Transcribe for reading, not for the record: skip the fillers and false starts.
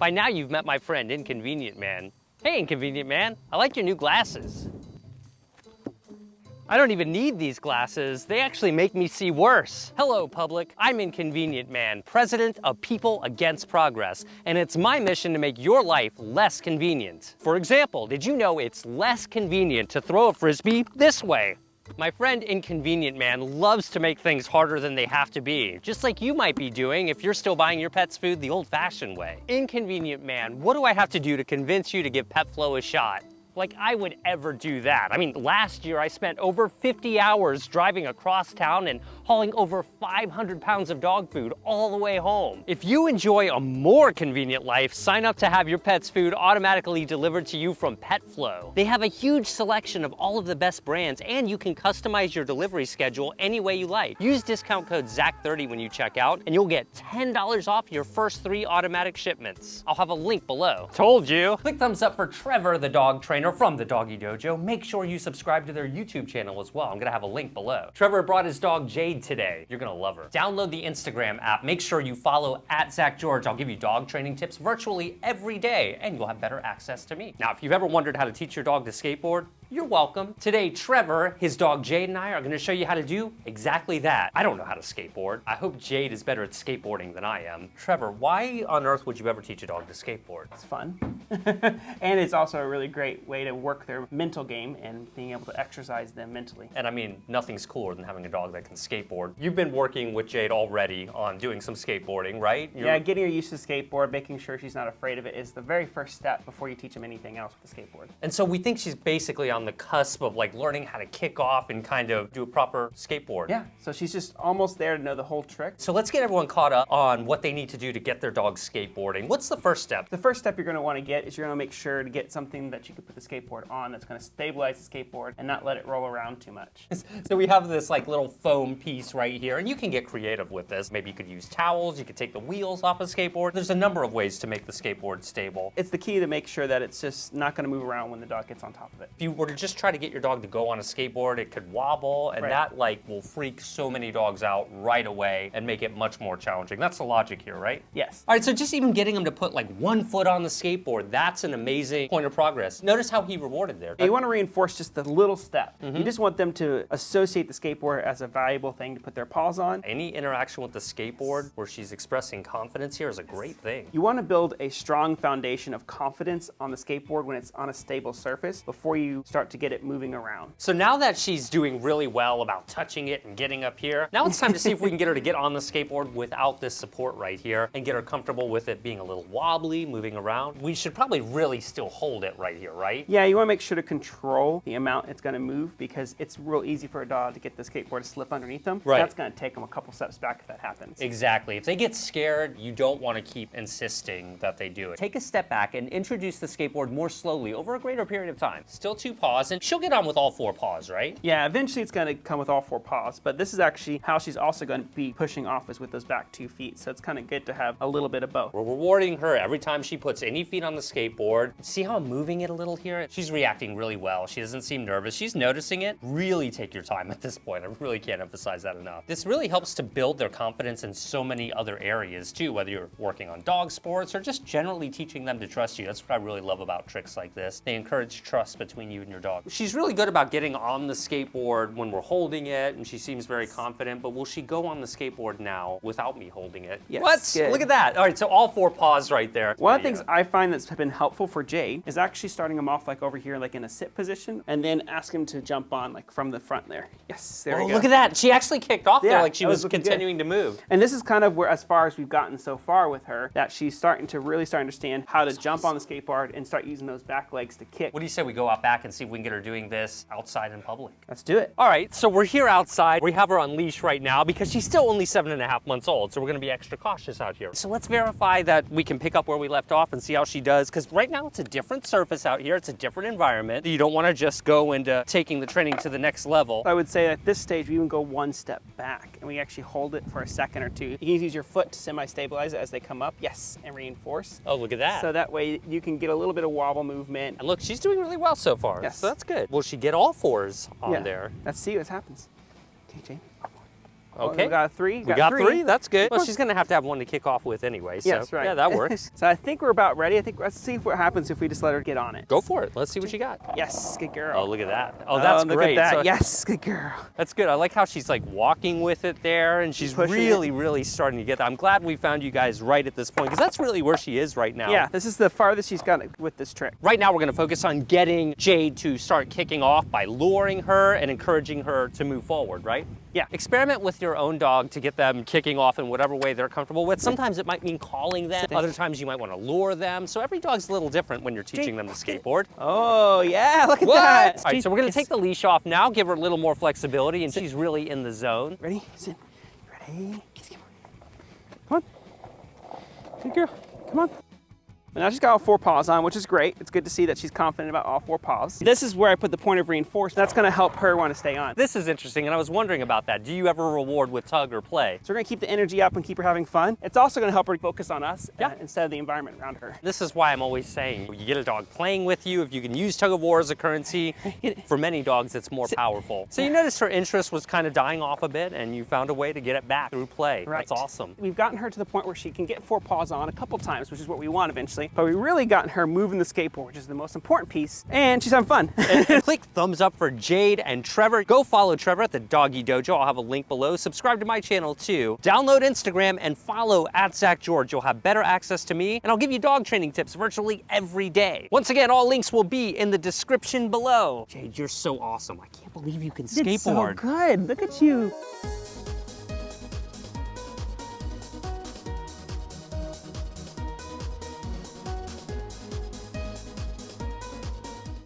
By now you've met my friend, Inconvenient Man. Hey, Inconvenient Man, I like your new glasses. I don't even need these glasses. They actually make me see worse. Hello, public. I'm Inconvenient Man, president of People Against Progress, and it's my mission to make your life less convenient. For example, did you know it's less convenient to throw a Frisbee this way? My friend Inconvenient Man loves to make things harder than they have to be, just like you might be doing if you're still buying your pet's food the old-fashioned way. Inconvenient Man, what do I have to do to convince you to give PetFlow a shot? Like I would ever do that. I mean, last year I spent over 50 hours driving across town and hauling over 500 pounds of dog food all the way home. If you enjoy a more convenient life, sign up to have your pet's food automatically delivered to you from PetFlow. They have a huge selection of all of the best brands, and you can customize your delivery schedule any way you like. Use discount code ZACH30 when you check out, and you'll get $10 off your first 3 automatic shipments. I'll have a link below. Told you. Click thumbs up for Trevor, the dog trainer from the Doggy Dojo. Make sure you subscribe to their YouTube channel as well. I'm gonna have a link below. Trevor brought his dog Jade today. You're gonna love her. Download the Instagram app. Make sure you follow @ZachGeorge. I'll give you dog training tips virtually every day, and you'll have better access to me. Now, if you've ever wondered how to teach your dog to skateboard, you're welcome. Today, Trevor, his dog Jade, and I are gonna show you how to do exactly that. I don't know how to skateboard. I hope Jade is better at skateboarding than I am. Trevor, why on earth would you ever teach a dog to skateboard? It's fun. And it's also a really great way to work their mental game and being able to exercise them mentally. And I mean, nothing's cooler than having a dog that can skateboard. You've been working with Jade already on doing some skateboarding, right? Yeah, getting her used to skateboard, making sure she's not afraid of it is the very first step before you teach them anything else with the skateboard. And so we think she's basically on the cusp of like learning how to kick off and kind of do a proper skateboard. Yeah, so she's just almost there to know the whole trick. So let's get everyone caught up on what they need to do to get their dog skateboarding. What's the first step? The first step you're going to want to get is you're going to make sure to get something that you can put the skateboard on that's going to stabilize the skateboard and not let it roll around too much. So we have this like little foam piece right here, and you can get creative with this. Maybe you could use towels, you could take the wheels off a skateboard. There's a number of ways to make the skateboard stable. It's the key to make sure that it's just not going to move around when the dog gets on top of it. If you were to just try to get your dog to go on a skateboard, it could wobble, and that like will freak so many dogs out right away and make it much more challenging. That's the logic here, right? Yes. All right, so just even getting them to put like 1 foot on the skateboard, that's an amazing point of progress. Notice how he rewarded there. You want to reinforce just the little step. You just want them to associate the skateboard as a valuable thing to put their paws on. Any interaction with the skateboard where she's expressing confidence here is a great thing. You want to build a strong foundation of confidence on the skateboard when it's on a stable surface before you start to get it moving around. So now that she's doing really well about touching it and getting up here, now it's time to see if we can get her to get on the skateboard without this support right here and get her comfortable with it being a little wobbly, moving around. We should probably really still hold it right here, right? Yeah, you want to make sure to control the amount it's going to move because it's real easy for a dog to get the skateboard to slip underneath them. Right. That's going to take them a couple steps back if that happens. Exactly. If they get scared, you don't want to keep insisting that they do it. Take a step back and introduce the skateboard more slowly over a greater period of time. Still 2 paws, and she'll get on with all 4 paws, right? Yeah, eventually it's going to come with all 4 paws, but this is actually how she's also going to be pushing off is with those back 2 feet, so it's kind of good to have a little bit of both. We're rewarding her every time she puts any feet on the skateboard. See how I'm moving it a little here? She's reacting really well. She doesn't seem nervous. She's noticing it. Really take your time at this point. I really can't emphasize that enough. This really helps to build their confidence in so many other areas too, whether you're working on dog sports or just generally teaching them to trust you. That's what I really love about tricks like this. They encourage trust between you and your dog. She's really good about getting on the skateboard when we're holding it, and she seems very confident, but will she go on the skateboard now without me holding it? Yes. What? Good. Look at that. All right, so all 4 paws right there. One of the things I find that's been helpful for Jade is actually starting him off like over here, like in a sit position, and then ask him to jump on like from the front there. Yes, there we go. Look at that. She actually kicked off there like she that was looking continuing to move. And this is kind of where, as far as we've gotten so far with her, that she's starting to really understand how to jump on the skateboard and start using those back legs to kick. What do you say we go out back and see if we can get her doing this outside in public? Let's do it. All right, so we're here outside. We have her on leash right now because she's still only 7.5 months old, so we're gonna be extra cautious out here. So let's verify that we can pick up where we left off and see how she does, because right now it's a different surface out here. It's a different environment. You don't wanna just go into taking the training to the next level. I would say at this stage, we even go 1 step back and we actually hold it for a second or 2. You can use your foot to semi-stabilize it as they come up. Yes, and reinforce. Oh, look at that. So that way you can get a little bit of wobble movement. And look, she's doing really well so far. Yes. So that's good. Will she get all 4s on there? Let's see what happens. Okay, Jane. Okay. We got 3. We got 3. That's good. Well, she's gonna have to have one to kick off with anyway. So Yes, right. yeah, that works. So I think we're about ready. I think let's see what happens if we just let her get on it. Go for it. Let's see what you got. Yes, good girl. Oh, look at that. Oh, that's look great. at that. So Yes, good girl. that's good. I like how she's like walking with it there, and she's pushing really, really starting to get that. I'm glad we found you guys right at this point, because that's really where she is right now. Yeah, this is the farthest she's got with this trick. Right now, we're gonna focus on getting Jade to start kicking off by luring her and encouraging her to move forward, right? Yeah. Experiment with your own dog to get them kicking off in whatever way they're comfortable with. Sometimes it might mean calling them. Other times you might want to lure them. So every dog's a little different when you're teaching them to skateboard. Oh, yeah, look at What? that. All right, so we're gonna take the leash off now, give her a little more flexibility, and she's really in the zone. Ready? Sit. Ready? Come on. Good girl. Come on. And now she's got all 4 paws on, which is great. It's good to see that she's confident about all 4 paws. This is where I put the point of reinforcement. That's gonna help her want to stay on. This is interesting, and I was wondering about that. Do you ever reward with tug or play? So we're gonna keep the energy up and keep her having fun. It's also gonna help her focus on us instead of the environment around her. This is why I'm always saying, you get a dog playing with you, if you can use tug of war as a currency, for many dogs it's more powerful. So you noticed her interest was kind of dying off a bit, and you found a way to get it back through play. Right. That's awesome. We've gotten her to the point where she can get 4 paws on a couple times, which is what we want eventually. But we really got her moving the skateboard, which is the most important piece, and she's having fun. And click thumbs up for Jade and Trevor. Go follow Trevor at the Doggy Dojo. I'll have a link below. Subscribe to my channel too. Download Instagram and follow @ZachGeorge. You'll have better access to me, and I'll give you dog training tips virtually every day. Once again, all links will be in the description below. Jade, you're so awesome. I can't believe you can skateboard. It's so good. Look at you.